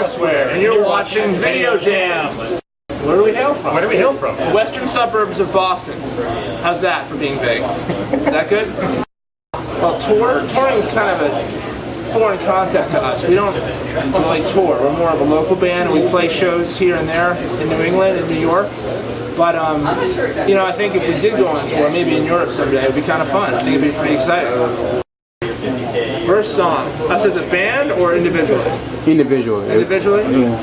elsewhere, and you're watching Video Jam. Where do we hail from? Where do we hail from? The western suburbs of Boston. How's that for being vague? Is that good? Well, touring is kind of a foreign concept to us. We don't really tour. We're more of a local band, and we play shows here and there in New England and New York. But, you know, I think if we did go on tour, maybe in Europe someday, it would be kind of fun. I think it'd be pretty exciting. First song, us as a band or individually? Individually. Individually? Yeah.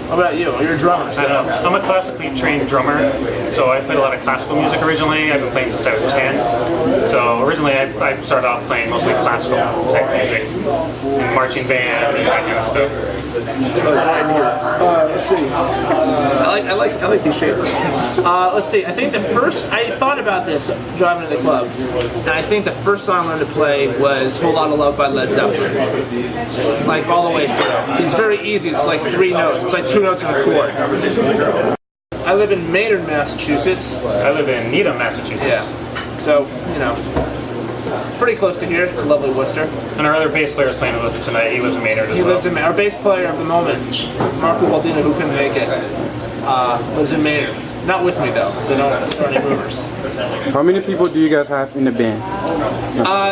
How about you? You're a drummer. So. I'm a classically trained drummer, so I played a lot of classical music originally. I've been playing since I was 10. So originally I started off playing mostly classical type music, and marching band and that kind of stuff. Let's see. I like these shapes. Let's see. I think I thought about this driving to the club, and I think the first song I learned to play was "Whole Lotta Love" by Led Zeppelin. Like all the way through. It's very easy. It's like 3 notes. It's like 2 notes in a chord. I live in Maynard, Massachusetts. I live in Needham, Massachusetts. Yeah. So, you know, pretty close to here. It's a lovely Worcester. And our other bass player is playing with us tonight. He lives in Maynard as well. He lives in Maynard. Our bass player at the moment, Marco Baldino, who couldn't make it, lives in Maynard. Not with me though, so don't start any rumors. How many people do you guys have in the band?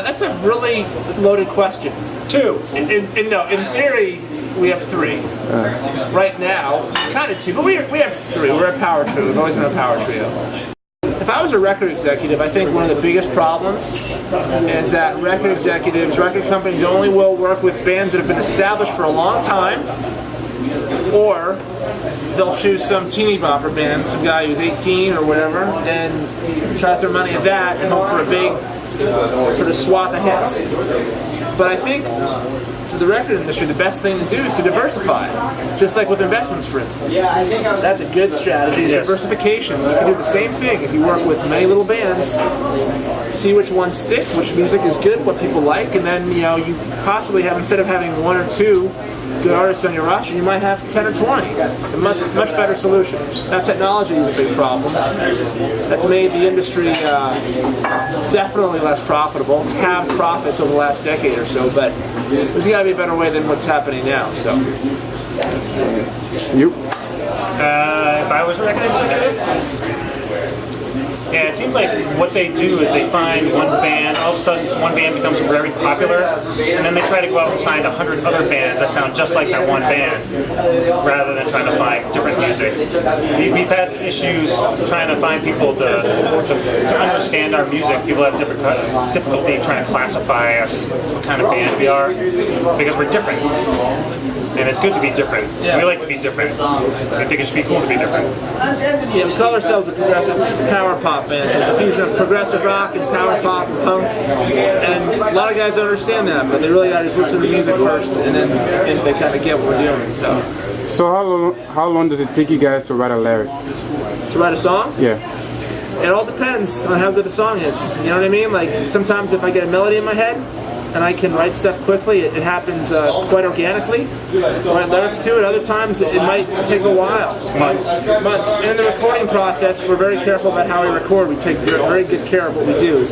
That's a really loaded question. 2. In theory, we have 3. Right now, kind of 2, but we have 3. We're a power trio. We've always been a power trio. If I was a record executive, I think one of the biggest problems is that record companies only will work with bands that have been established for a long time, or they'll choose some teeny bopper band, some guy who's 18 or whatever, and try to throw money at that and hope for a big sort of swath of hits. But I think for the record industry, the best thing to do is to diversify. Just like with investments, for instance. That's a good strategy, is diversification. You can do the same thing if you work with many little bands, see which ones stick, which music is good, what people like, and then, you know, you possibly have, instead of having 1 or 2 good artists on your roster, you might have 10 or 20. It's a much better solution. Now, technology is a big problem. That's made the industry definitely less profitable. It's halved profits over the last decade or so, but there's got to be a better way than what's happening now. So, You? If I was a record executive? Yeah, it seems like what they do is they find one band, all of a sudden one band becomes very popular, and then they try to go out and find 100 other bands that sound just like that one band, rather than trying to find different music. We've had issues trying to find people to understand our music. People have difficulty trying to classify us, what kind of band we are, because we're different. And it's good to be different. We like to be different. I think it should be cool to be different. Yeah, we call ourselves a progressive power pop band. So it's a fusion of progressive rock and power pop and punk. And a lot of guys don't understand that, but they really got to just listen to the music first, and then they kind of get what we're doing. So how long does it take you guys to write a lyric? To write a song? Yeah. It all depends on how good the song is. You know what I mean? Like, sometimes if I get a melody in my head, and I can write stuff quickly, it happens quite organically. Write lyrics to it. Other times it might take a while. Months. And in the recording process, we're very careful about how we record. We take very good care of what we do.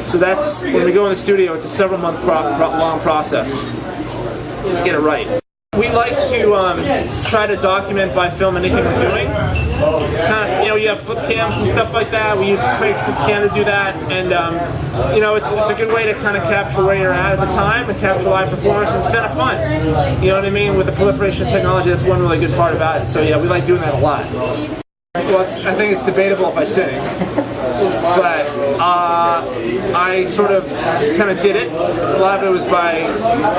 So that's, when we go in the studio, it's a several month long process to get it right. We like to try to document by film anything we're doing. It's kind of, you know, you have flip cams and stuff like that. We use Craig's flip cam to do that, and you know, it's a good way to kind of capture where you're at the time and capture live performances. It's kind of fun. You know what I mean? With the proliferation of technology, that's one really good part about it. So yeah, we like doing that a lot. Well, I think it's debatable if I sing, but I sort of just kind of did it. A lot of it was by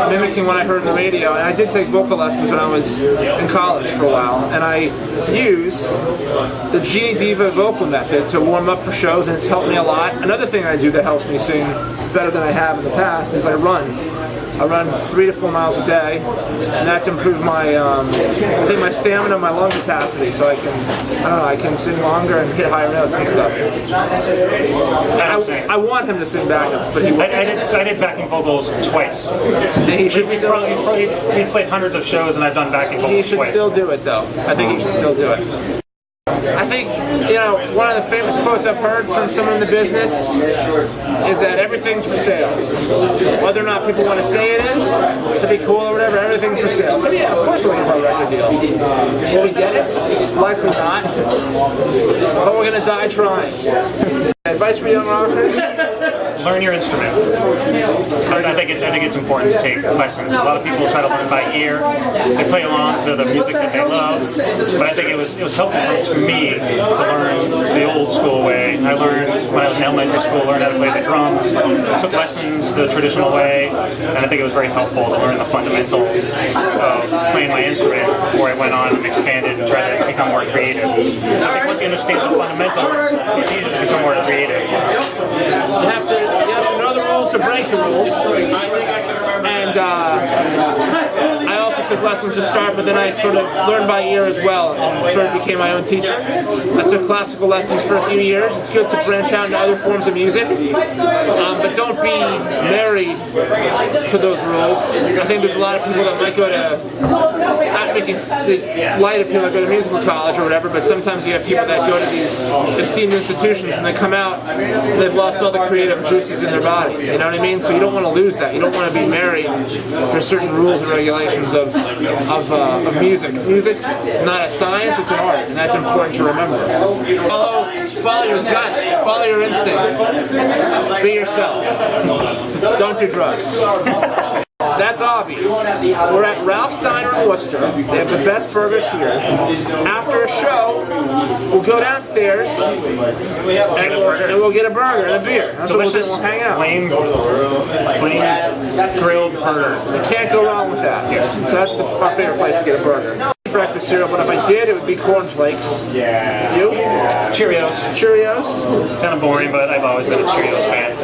mimicking what I heard on the radio, and I did take vocal lessons when I was in college for a while, and I use the Genie Diva vocal method to warm up for shows, and it's helped me a lot. Another thing I do that helps me sing better than I have in the past is I run 3 to 4 miles a day, and that's improved my, I think my stamina, my lung capacity, so I can sing longer and hit higher notes and stuff. I want him to sing backups, but he won't. I did backing vocals twice. He should We've played hundreds of shows, and I've done backing vocals twice. He should still do it, though. I think he should still do it. I think, one of the famous quotes I've heard from someone in the business is that everything's for sale. Whether or not people want to say it is, to be cool or whatever, everything's for sale. So yeah, of course we're going to have a record deal. Will we get it? Likely not. But we're going to die trying. Advice for young rockers? Learn your instrument. I think it's important to take lessons. A lot of people try to learn by ear. They play along to the music that they love. But I think it was helpful to me to learn the old school way. I learned when I was in elementary school, learned how to play the drums, took lessons the traditional way, and I think it was very helpful to learn the fundamentals of playing my instrument before I went on and expanded and tried to become more creative. I think once you understand the fundamentals, it's easier to become more creative. You have to know the rules to break the rules. And I also took lessons to start, but then I sort of learned by ear as well and sort of became my own teacher. I took classical lessons for a few years. It's good to branch out into other forms of music, but don't be married to those rules. I think there's a lot of people that might go to, not making light of people that go to musical college or whatever, but sometimes you have people that go to these esteemed institutions and they come out and they've lost all the creative juices in their body. You know what I mean? So you don't want to lose that. You don't want to be married to certain rules and regulations of music. Music's not a science, it's an art, and that's important to remember. Follow your gut, follow your instincts, be yourself. Don't do drugs. That's obvious. We're at Ralph's Diner in Worcester. They have the best burgers here. After a show, we'll go downstairs and we'll get a burger and a beer. That's what we'll do. We'll hang out. Flame grilled burger. You can't go wrong with that. So that's our favorite place to get a burger. Breakfast cereal, but if I did, it would be cornflakes. Yeah. You? Cheerios. Cheerios? Kind of boring, but I've always been a Cheerios fan.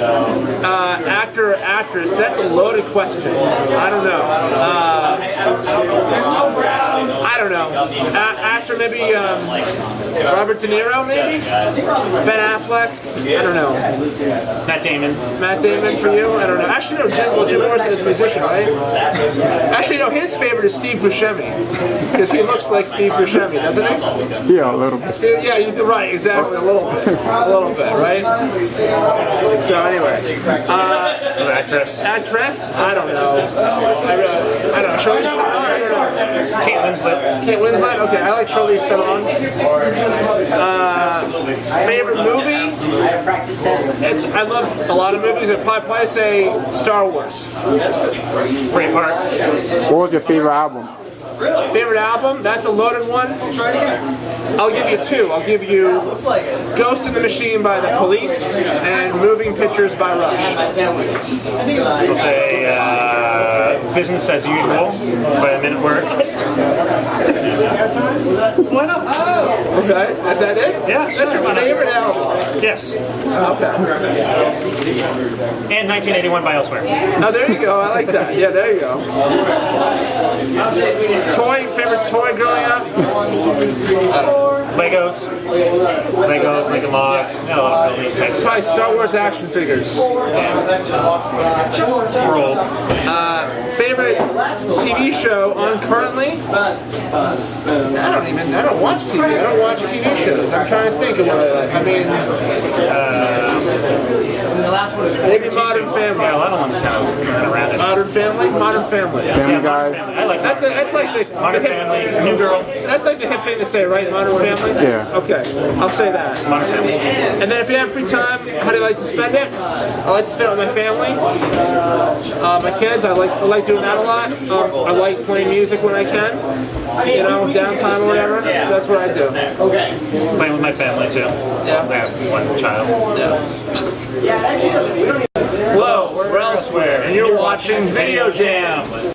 Actor or actress, that's a loaded question. I don't know. Actor, maybe Robert De Niro, maybe? Ben Affleck? I don't know. Matt Damon. Matt Damon for you? I don't know. Actually, no, Jim Morrison is a musician, right? Actually, no, his favorite is Steve Buscemi. Because he looks like Steve Buscemi, doesn't he? Yeah, a little bit. Yeah, you do right, exactly, a little bit, right? So anyway, actress? I don't know. I don't know. Charlize Theron? I don't know. Kate Winslet. Kate Winslet? Okay, I like Charlize Theron. Favorite movie? I love a lot of movies. I'd probably say Star Wars. Braveheart. What was your favorite album? Favorite album? That's a loaded one. I'll give you two. I'll give you Ghost in the Machine by The Police and Moving Pictures by Rush. I'll say Business as Usual by Men at Work. Why not? Okay, is that it? Yeah, That's your favorite album? Yes. Okay. And 1981 by Elsewhere. Oh, there you go. I like that. Yeah, there you go. Favorite toy growing up? Legos, Lego Blocks, really types. Probably Star Wars action figures. Roll. Favorite TV show on currently? I don't watch TV. I don't watch TV shows. I'm trying to think of what I like. I mean, maybe Modern Family. Yeah, a lot of ones kind of around it. Modern Family? Modern Family. Family Guy. I like that. That's like the Modern Family, New Girl. That's like the hip thing to say, right? Modern Family? Yeah. Okay, I'll say that. Modern Family. And then if you have free time, how do you like to spend it? I like to spend it with my family. My kids, I like doing that a lot. I like playing music when I can. Downtime or whatever. So that's what I do. Playing with my family too. Yeah. I have one child. Hello, we're Elsewhere, and you're watching Video Jam.